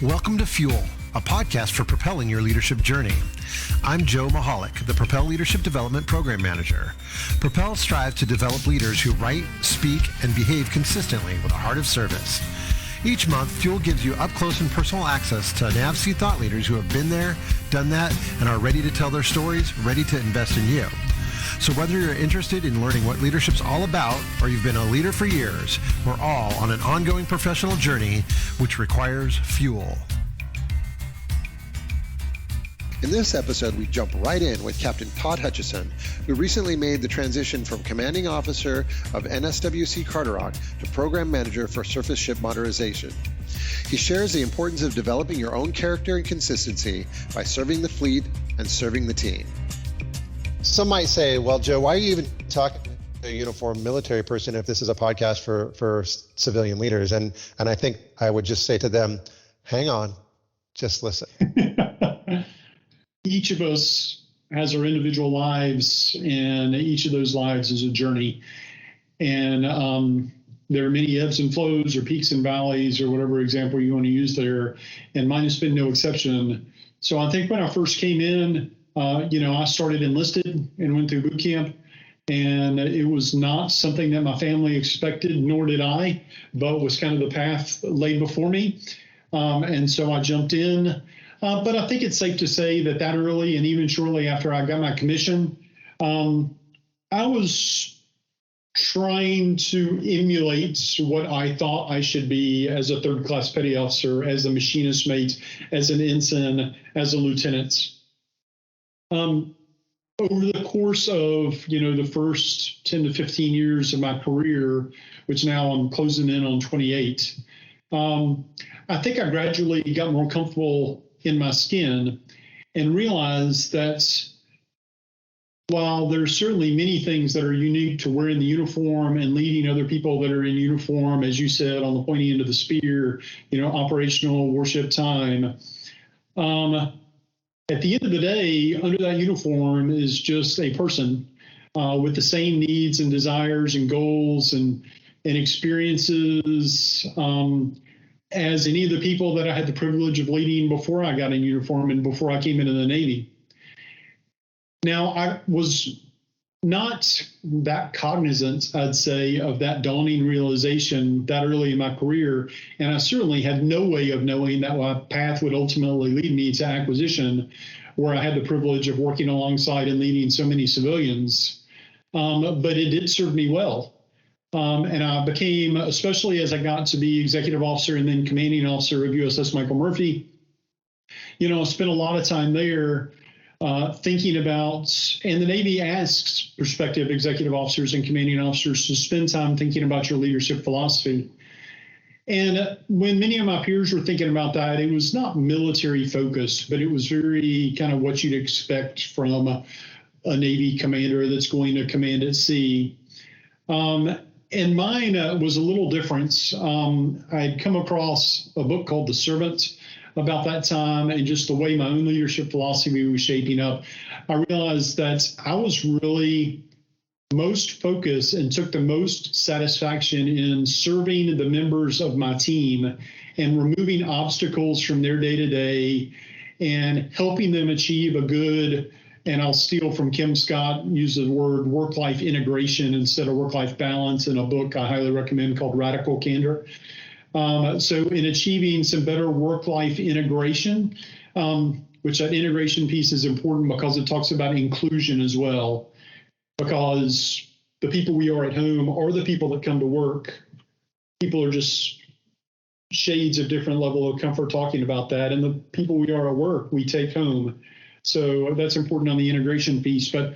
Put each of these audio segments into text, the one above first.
Welcome to Fuel, a podcast for propelling your leadership journey. I'm Joe Mahalik, the Propel Leadership Development Program Manager. Propel strives to develop leaders who write, speak, and behave consistently with a heart of service. Each month, Fuel gives you up-close and personal access to NAVSEA thought leaders who have been there, done that, and are ready to tell their stories, ready to invest in you. So whether you're interested in learning what leadership's all about, or you've been a leader for years, we're all on an ongoing professional journey which requires fuel. In this episode, we jump right in with Captain Todd Hutchison, who recently made the transition from commanding officer of NSWC Carderock to program manager for surface ship modernization. He shares the importance of developing your own character and consistency by serving the fleet and serving the team. Some might say, well, Joe, why are you even talking to a uniformed military person if this is a podcast for civilian leaders? And I think I would just say to them, hang on, just listen. Each of us has our individual lives, and each of those lives is a journey. And there are many ebbs and flows or peaks and valleys or whatever example you want to use there. And mine has been no exception. So I think when I first came in, I started enlisted and went through boot camp, and it was not something that my family expected, nor did I, but was kind of the path laid before me. And so I jumped in. But I think it's safe to say that early, and even shortly after I got my commission, I was trying to emulate what I thought I should be as a third-class petty officer, as a machinist mate, as an ensign, as a lieutenant. Over the course of, the first 10 to 15 years of my career, which now I'm closing in on 28, I think I gradually got more comfortable in my skin and realized that while there's certainly many things that are unique to wearing the uniform and leading other people that are in uniform, as you said, on the pointy end of the spear, operational warship time, at the end of the day, under that uniform is just a person with the same needs and desires and goals and experiences as any of the people that I had the privilege of leading before I got in uniform and before I came into the Navy. Now, I was not that cognizant, I'd say, of that dawning realization that early in my career, and I certainly had no way of knowing that my path would ultimately lead me to acquisition, where I had the privilege of working alongside and leading so many civilians. But it did serve me well. And I became, especially as I got to be executive officer and then commanding officer of USS Michael Murphy, I spent a lot of time there thinking about, and the Navy asks prospective executive officers and commanding officers to spend time thinking about your leadership philosophy. And when many of my peers were thinking about that, it was not military focused, but it was very kind of what you'd expect from a Navy commander that's going to command at sea. And mine was a little different. I had come across a book called The Servant about that time, and just the way my own leadership philosophy was shaping up, I realized that I was really most focused and took the most satisfaction in serving the members of my team and removing obstacles from their day-to-day and helping them achieve a good, and I'll steal from Kim Scott, use the word work-life integration instead of work-life balance in a book I highly recommend called Radical Candor. So in achieving some better work-life integration, which that integration piece is important because it talks about inclusion as well, because the people we are at home are the people that come to work. People are just shades of different level of comfort talking about that. And the people we are at work, we take home. So that's important on the integration piece. But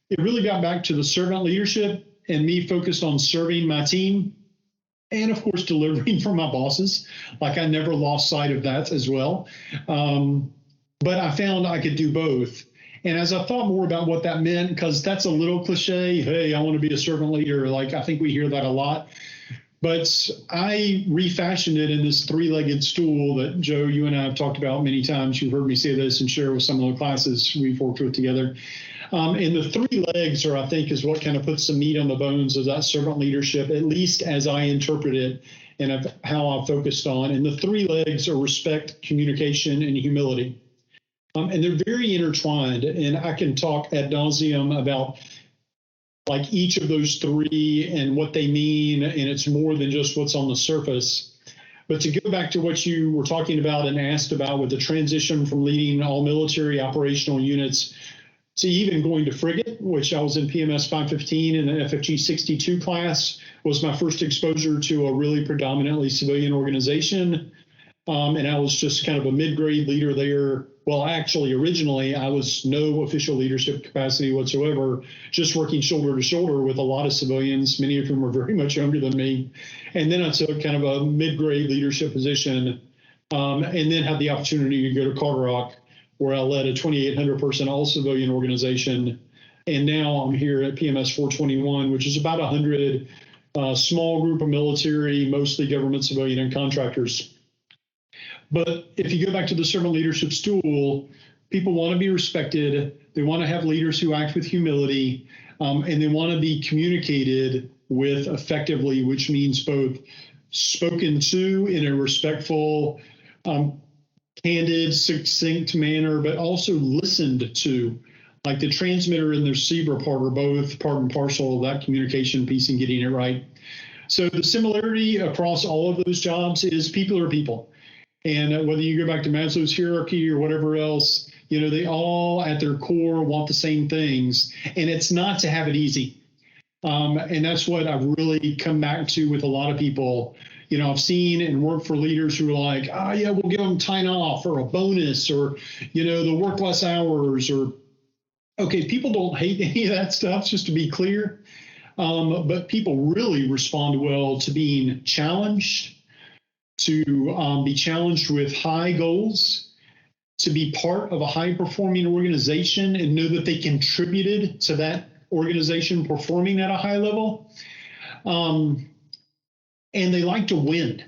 it really got back to the servant leadership and me focused on serving my team and, of course, delivering for my bosses. Like I never lost sight of that as well. But I found I could do both. And as I thought more about what that meant, because that's a little cliche, hey, I want to be a servant leader. Like I think we hear that a lot. But I refashioned it in this three-legged stool that, Joe, you and I have talked about many times. You've heard me say this and share with some of the classes we've worked with together. And the three legs I think, is what kind of puts some meat on the bones of that servant leadership, at least as I interpret it and of how I've focused on. And the three legs are respect, communication, and humility. And they're very intertwined. And I can talk ad nauseum about like each of those three and what they mean. And it's more than just what's on the surface. But to go back to what you were talking about and asked about with the transition from leading all military operational units to even going to frigate, which I was in PMS 515 and the FFG 62 class, was my first exposure to a really predominantly civilian organization. And I was just kind of a mid-grade leader there. Well, actually, originally, I was no official leadership capacity whatsoever, just working shoulder to shoulder with a lot of civilians, many of whom were very much younger than me. And then I took kind of a mid-grade leadership position, and then had the opportunity to go to Carderock, where I led a 2,800-person all-civilian organization. And now I'm here at PMS 421, which is about 100 small group of military, mostly government, civilian, and contractors. But if you go back to the servant leadership stool, people want to be respected. They want to have leaders who act with humility, and they want to be communicated with effectively, which means both spoken to in a respectful, candid, succinct manner, but also listened to. Like the transmitter and the receiver part are both part and parcel of that communication piece and getting it right. So the similarity across all of those jobs is people are people. And whether you go back to Maslow's hierarchy or whatever else, you know, they all at their core want the same things. And it's not to have it easy. And that's what I've really come back to with a lot of people. You know, I've seen and worked for leaders who are like, oh, yeah, we'll give them time off or a bonus or, you know, they'll work less hours or, okay, people don't hate any of that stuff, just to be clear. But people really respond well to being challenged, to be challenged with high goals, to be part of a high-performing organization and know that they contributed to that organization performing at a high level. And they like to win.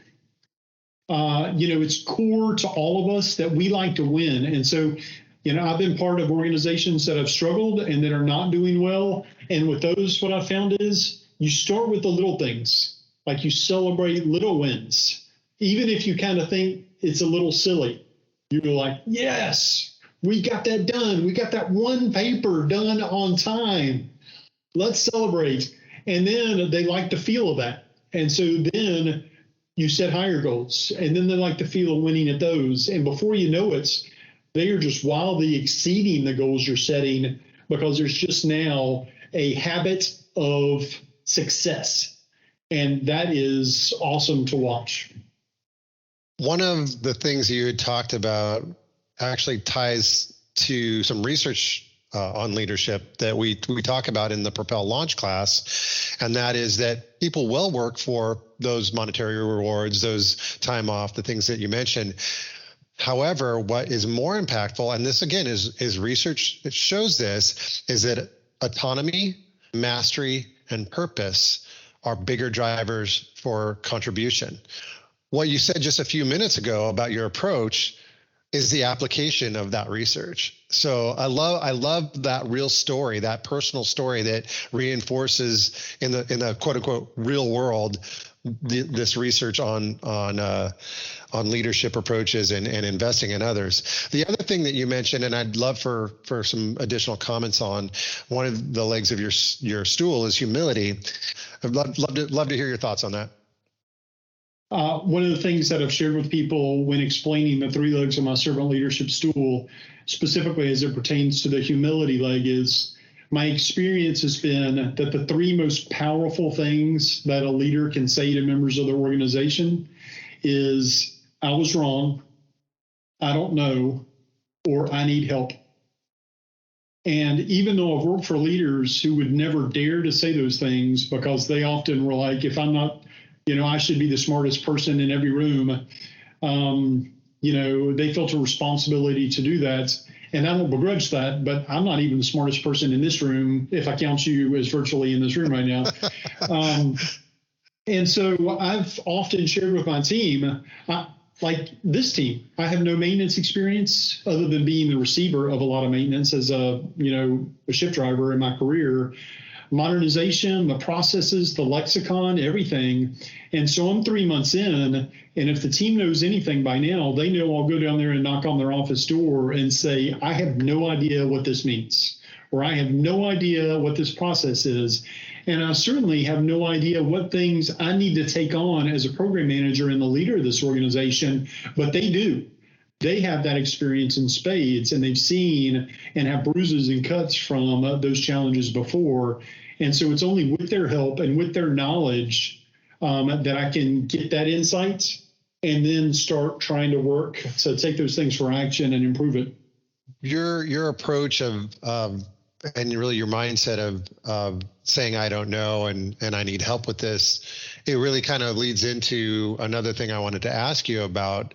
You know, it's core to all of us that we like to win. And so, you know, I've been part of organizations that have struggled and that are not doing well. And with those, what I found is you start with the little things, like you celebrate little wins. Even if you kind of think it's a little silly, you're like, yes, we got that done. We got that one paper done on time. Let's celebrate. And then they like the feel of that. And so then you set higher goals. And then they like the feel of winning at those. And before you know it, they are just wildly exceeding the goals you're setting because there's just now a habit of success. And that is awesome to watch. One of the things you had talked about actually ties to some research on leadership that we talk about in the Propel launch class, and that is that people will work for those monetary rewards, those time off, the things that you mentioned. However, what is more impactful, and this again is research that shows this, is that autonomy, mastery, and purpose are bigger drivers for contribution. What you said just a few minutes ago about your approach is the application of that research. So I love that real story, that personal story that reinforces in the quote unquote real world this research on leadership approaches and investing in others. The other thing that you mentioned, and I'd love for some additional comments on, one of the legs of your stool is humility. I'd love to hear your thoughts on that. One of the things that I've shared with people when explaining the three legs of my servant leadership stool, specifically as it pertains to the humility leg, is my experience has been that the three most powerful things that a leader can say to members of their organization is, I was wrong, I don't know, or I need help. And even though I've worked for leaders who would never dare to say those things because they often were like, if I'm not, you know, I should be the smartest person in every room. You know, they felt a responsibility to do that. And I don't begrudge that, but I'm not even the smartest person in this room, if I count you as virtually in this room right now. And so I've often shared with my team, like this team, I have no maintenance experience other than being the receiver of a lot of maintenance as a ship driver in my career. modernization, the processes, the lexicon, everything. And so I'm 3 months in, and if the team knows anything by now, they know I'll go down there and knock on their office door and say, I have no idea what this means, or I have no idea what this process is. And I certainly have no idea what things I need to take on as a program manager and the leader of this organization, but they do. They have that experience in spades, and they've seen and have bruises and cuts from those challenges before. And so it's only with their help and with their knowledge that I can get that insight and then start trying to work to take those things for action and improve it. Your approach of and really your mindset of saying, I don't know, and I need help with this, it really kind of leads into another thing I wanted to ask you about.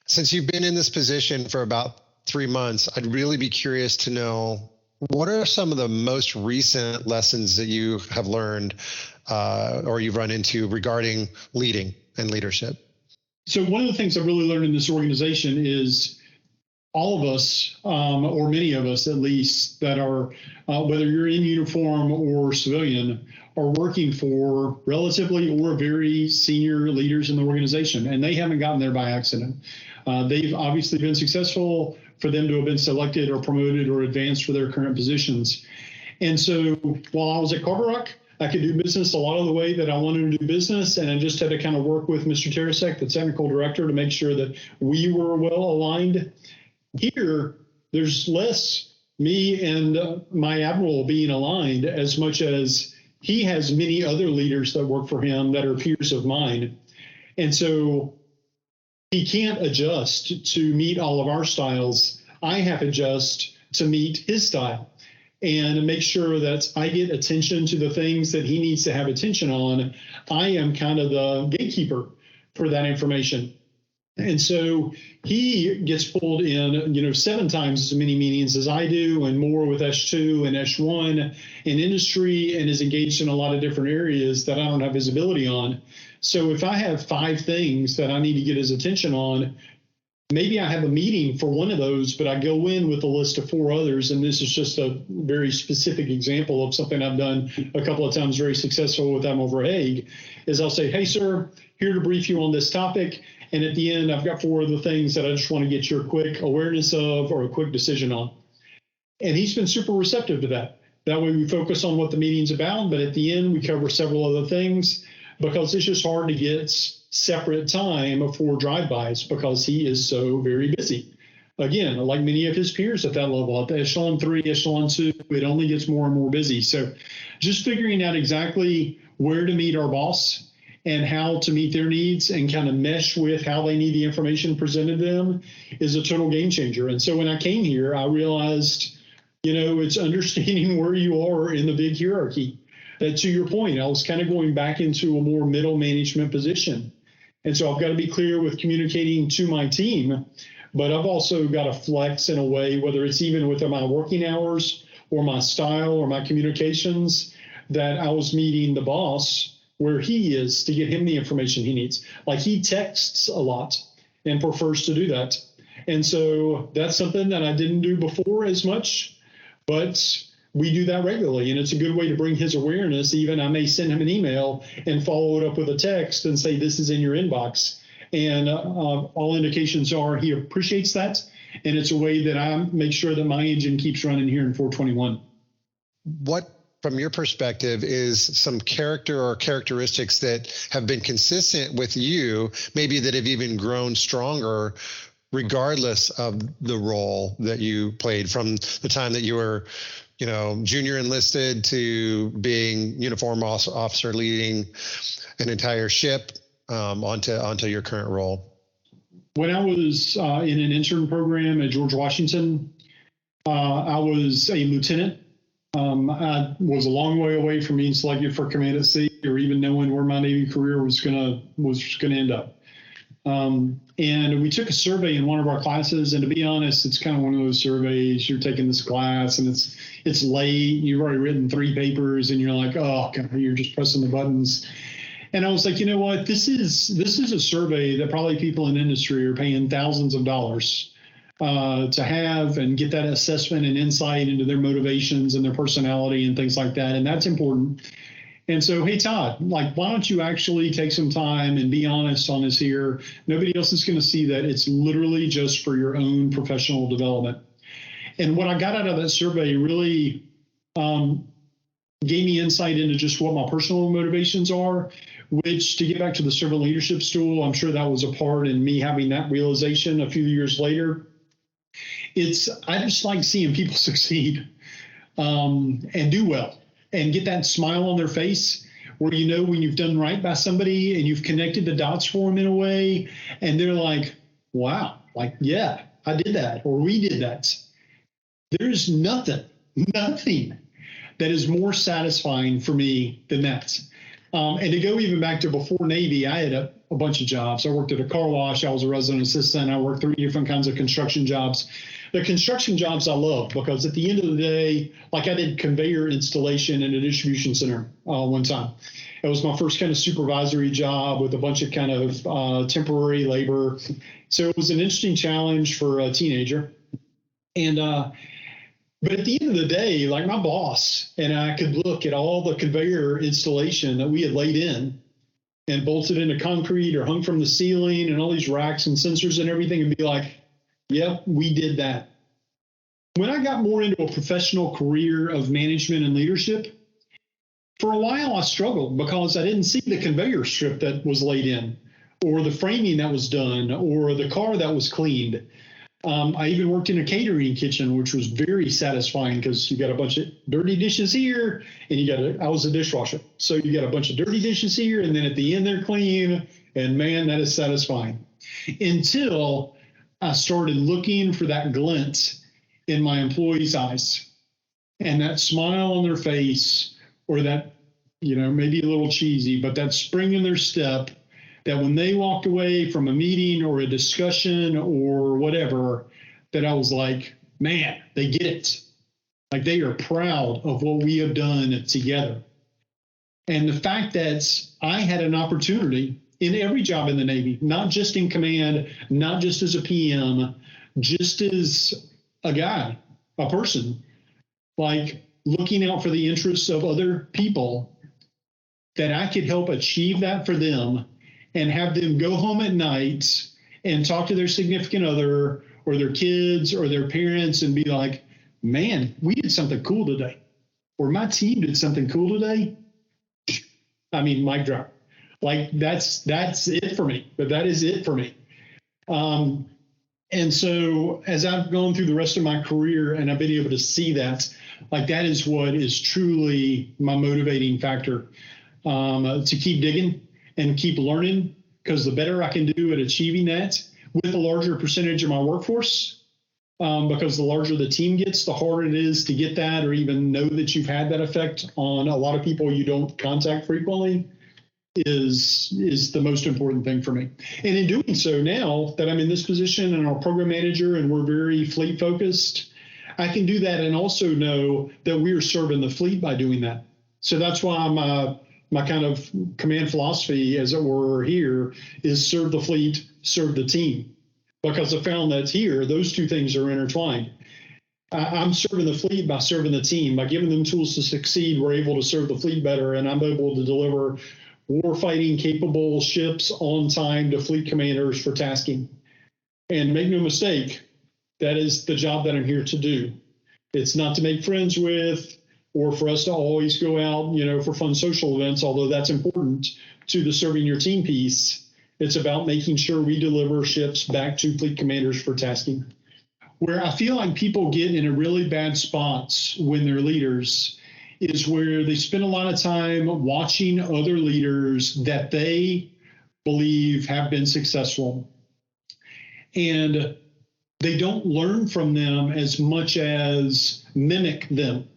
Since you've been in this position for about 3 months, I'd really be curious to know, what are some of the most recent lessons that you have learned or you've run into regarding leading and leadership? So one of the things I've really learned in this organization is all of us, or many of us at least, that are, whether you're in uniform or civilian, are working for relatively or very senior leaders in the organization, and they haven't gotten there by accident. They've obviously been successful for them to have been selected or promoted or advanced for their current positions. And so while I was at Carderock, I could do business a lot of the way that I wanted to do business, and I just had to kind of work with Mr. Terasek, the technical director, to make sure that we were well aligned. Here, there's less me and my admiral being aligned as much as he has many other leaders that work for him that are peers of mine. And so he can't adjust to meet all of our styles. I have to adjust to meet his style and make sure that I get attention to the things that he needs to have attention on. I am kind of the gatekeeper for that information. And so he gets pulled in, 7 times as many meetings as I do, and more with S2 and S1 in industry, and is engaged in a lot of different areas that I don't have visibility on. So if I have 5 things that I need to get his attention on, maybe I have a meeting for one of those, but I go in with a list of 4 others. And this is just a very specific example of something I've done a couple of times very successful with them over Hague, is I'll say, hey, sir, here to brief you on this topic. And at the end, I've got 4 other things that I just want to get your quick awareness of or a quick decision on. And he's been super receptive to that. That way we focus on what the meeting's about, but at the end, we cover several other things, because it's just hard to get separate time for drive-bys because he is so very busy. Again, like many of his peers at that level, at the Echelon 3, Echelon 2, it only gets more and more busy. So just figuring out exactly where to meet our boss and how to meet their needs and kind of mesh with how they need the information presented to them is a total game changer. And so when I came here, I realized, it's understanding where you are in the big hierarchy. That, to your point, I was kind of going back into a more middle management position. And so I've got to be clear with communicating to my team, but I've also got to flex in a way, whether it's even with my working hours or my style or my communications, that I was meeting the boss where he is to get him the information he needs. Like, he texts a lot and prefers to do that. And so that's something that I didn't do before as much, but we do that regularly. And it's a good way to bring his awareness. Even I may send him an email and follow it up with a text and say, this is in your inbox. And all indications are he appreciates that. And it's a way that I make sure that my engine keeps running here in 421. What, from your perspective, is some character or characteristics that have been consistent with you, maybe that have even grown stronger regardless of the role that you played, from the time that you were, junior enlisted to being uniform officer leading an entire ship onto your current role? When I was in an intern program at George Washington, I was a lieutenant. I was a long way away from being selected for Combatant C or even knowing where my Navy career was gonna end up. And we took a survey in one of our classes, and to be honest, it's kind of one of those surveys. You're taking this class and it's late. You've already written 3 papers, and you're like, oh God, you're just pressing the buttons. And I was like, you know what? This is a survey that probably people in industry are paying thousands of dollars to have and get that assessment and insight into their motivations and their personality and things like that. And that's important. And so, hey, Todd, like, why don't you actually take some time and be honest on this here? Nobody else is going to see that. It's literally just for your own professional development. And what I got out of that survey really gave me insight into just what my personal motivations are, which, to get back to the servant leadership stool, I'm sure that was a part in me having that realization a few years later. I just like seeing people succeed and do well and get that smile on their face where, you know, when you've done right by somebody and you've connected the dots for them in a way, and they're like, wow, like, yeah, I did that, or we did that. There's nothing that is more satisfying for me than that. And to go even back to before Navy, I had a bunch of jobs. I worked at a car wash. I was a resident assistant. I worked 3 different kinds of construction jobs. The construction jobs I love because at the end of the day, like, I did conveyor installation in a distribution center one time. It was my first kind of supervisory job with a bunch of kind of temporary labor. So it was an interesting challenge for a teenager. And but at the end of the day, like, my boss and I could look at all the conveyor installation that we had laid in and bolted into concrete or hung from the ceiling and all these racks and sensors and everything and be like, yep, we did that. When I got more into a professional career of management and leadership, for a while I struggled because I didn't see the conveyor strip that was laid in, or the framing that was done, or the car that was cleaned. I even worked in a catering kitchen, which was very satisfying because you got a bunch of dirty dishes here, and I was a dishwasher. So you got a bunch of dirty dishes here, and then at the end they're clean, and man, that is satisfying. Until I started looking for that glint in my employees' eyes and that smile on their face, or that, you know, maybe a little cheesy, but that spring in their step, that when they walked away from a meeting or a discussion or whatever, that I was like, man, they get it. Like, they are proud of what we have done together. And the fact that I had an opportunity in every job in the Navy, not just in command, not just as a PM, just as a guy, a person, like, looking out for the interests of other people, that I could help achieve that for them and have them go home at night and talk to their significant other or their kids or their parents and be like, man, we did something cool today, or my team did something cool today. I mean, mic drop. Like, that's it for me, but that is it for me. And so as I've gone through the rest of my career and I've been able to see that, like, that is what is truly my motivating factor, to keep digging and keep learning, because the better I can do at achieving that with a larger percentage of my workforce, because the larger the team gets, the harder it is to get that or even know that you've had that effect on a lot of people you don't contact frequently, is the most important thing for me. And in doing so, now that I'm in this position and I'm a program manager and we're very fleet focused, I can do that and also know that we are serving the fleet by doing that. So that's why my kind of command philosophy, as it were, here is serve the fleet, serve the team, because I found that here, those two things are intertwined. I'm serving the fleet by serving the team. By giving them tools to succeed, we're able to serve the fleet better, and I'm able to deliver war-fighting capable ships on time to fleet commanders for tasking. And make no mistake, that is the job that I'm here to do. It's not to make friends with, or for us to always go out, you know, for fun social events, although that's important to the serving your team piece. It's about making sure we deliver ships back to fleet commanders for tasking. Where I feel like people get in a really bad spot when they're leaders is where they spend a lot of time watching other leaders that they believe have been successful, and they don't learn from them as much as mimic them.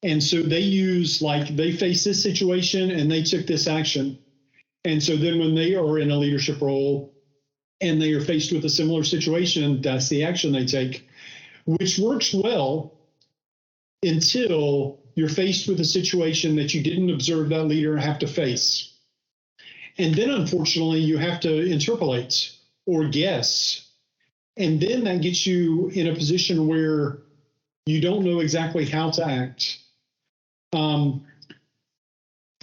And so they use, like, they face this situation and they took this action. And so then when they are in a leadership role and they are faced with a similar situation, that's the action they take, which works well until you're faced with a situation that you didn't observe that leader have to face. And then, unfortunately, you have to interpolate or guess And then that gets you in a position where you don't know exactly how to act. For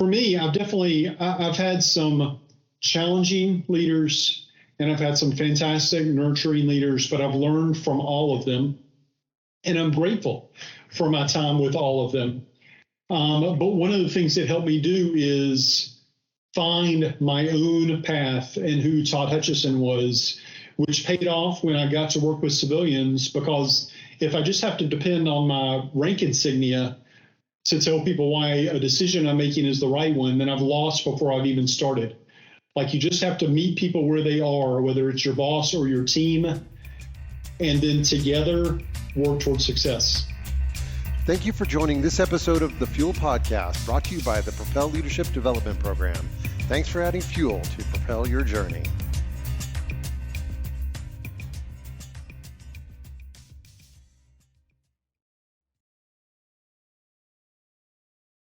me, I've had some challenging leaders and I've had some fantastic nurturing leaders, but I've learned from all of them. And I'm grateful for my time with all of them. But one of the things that helped me do is find my own path and who Todd Hutchison was, which paid off when I got to work with civilians, because if I just have to depend on my rank insignia to tell people why a decision I'm making is the right one, then I've lost before I've even started. Like, you just have to meet people where they are, whether it's your boss or your team, and then together work towards success. Thank you for joining this episode of the Fuel Podcast, brought to you by the Propel Leadership Development Program. Thanks for adding fuel to propel your journey.